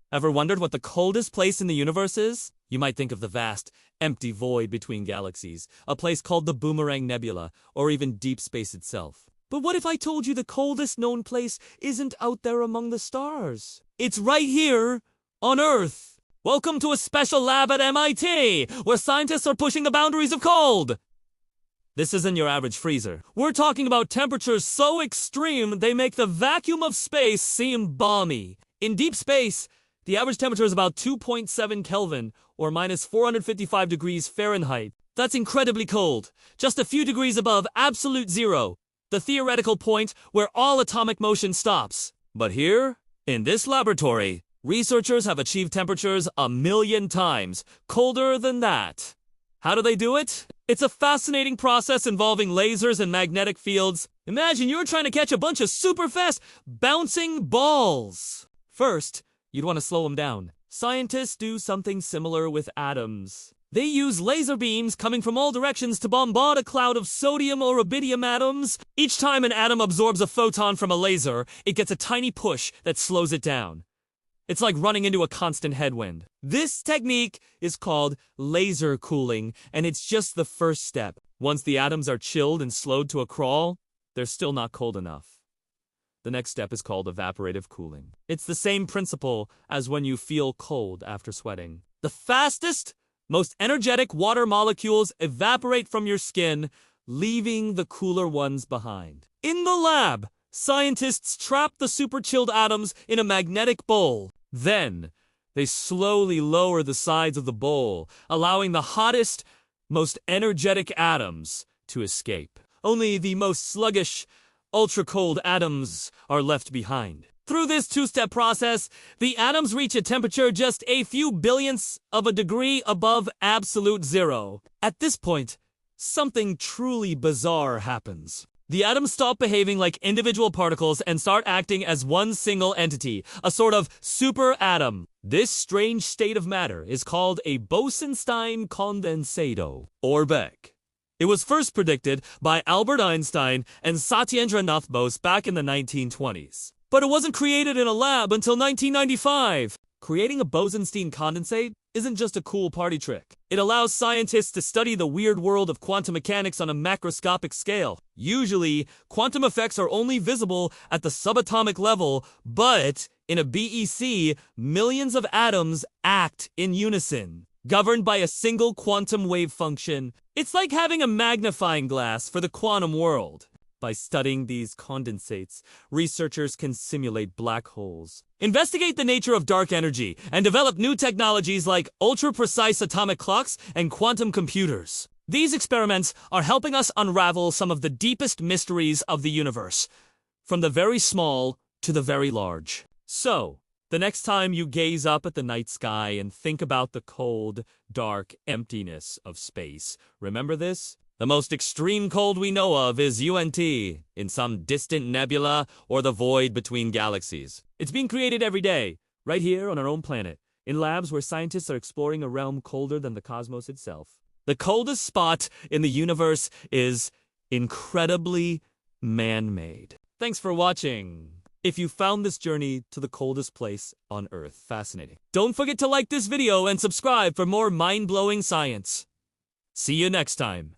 Ever wondered what the coldest place in the universe is? You might think of the vast, empty void between galaxies, a place called the Boomerang Nebula, or even deep space itself. But what if I told you the coldest known place isn't out there among the stars? It's right here, on Earth! Welcome to a special lab at MIT, where scientists are pushing the boundaries of cold! This isn't your average freezer. We're talking about temperatures so extreme they make the vacuum of space seem balmy. In deep space, the average temperature is about 2.7 Kelvin, or minus 455 degrees Fahrenheit. That's incredibly cold, just a few degrees above absolute zero, the theoretical point where all atomic motion stops. But here, in this laboratory, researchers have achieved temperatures 1,000,000 times colder than that. How do they do it? It's a fascinating process involving lasers and magnetic fields. Imagine you're trying to catch a bunch of super fast, bouncing balls. First, you'd want to slow them down. Scientists do something similar with atoms. They use laser beams coming from all directions to bombard a cloud of sodium or rubidium atoms. Each time an atom absorbs a photon from a laser, it gets a tiny push that slows it down. It's like running into a constant headwind. This technique is called laser cooling, and it's just the first step. Once the atoms are chilled and slowed to a crawl, they're still not cold enough. The next step is called evaporative cooling. It's the same principle as when you feel cold after sweating. The fastest, most energetic water molecules evaporate from your skin, leaving the cooler ones behind. In the lab, scientists trap the super-chilled atoms in a magnetic bowl. Then, they slowly lower the sides of the bowl, allowing the hottest, most energetic atoms to escape. Only the most sluggish, ultra-cold atoms are left behind. Through this two-step process, the atoms reach a temperature just a few billionths of a degree above absolute zero. At this point, something truly bizarre happens. The atoms stop behaving like individual particles and start acting as one single entity, a sort of super atom. This strange state of matter is called a Bose-Einstein condensado, or BEC. It was first predicted by Albert Einstein and Satyendra Nath Bose back in the 1920s. But it wasn't created in a lab until 1995. Creating a Bose-Einstein condensate isn't just a cool party trick. It allows scientists to study the weird world of quantum mechanics on a macroscopic scale. Usually, quantum effects are only visible at the subatomic level, but in a BEC, millions of atoms act in unison, governed by a single quantum wave function. It's like having a magnifying glass for the quantum world. By studying these condensates, researchers can simulate black holes, investigate the nature of dark energy, and develop new technologies like ultra-precise atomic clocks and quantum computers. These experiments are helping us unravel some of the deepest mysteries of the universe, from the very small to the very large. So, the next time you gaze up at the night sky and think about the cold, dark emptiness of space, remember this? The most extreme cold we know of is UNT, in some distant nebula or the void between galaxies. It's being created every day, right here on our own planet, in labs where scientists are exploring a realm colder than the cosmos itself. The coldest spot in the universe is incredibly man-made. Thanks for watching. If you found this journey to the coldest place on Earth fascinating, don't forget to like this video and subscribe for more mind-blowing science. See you next time.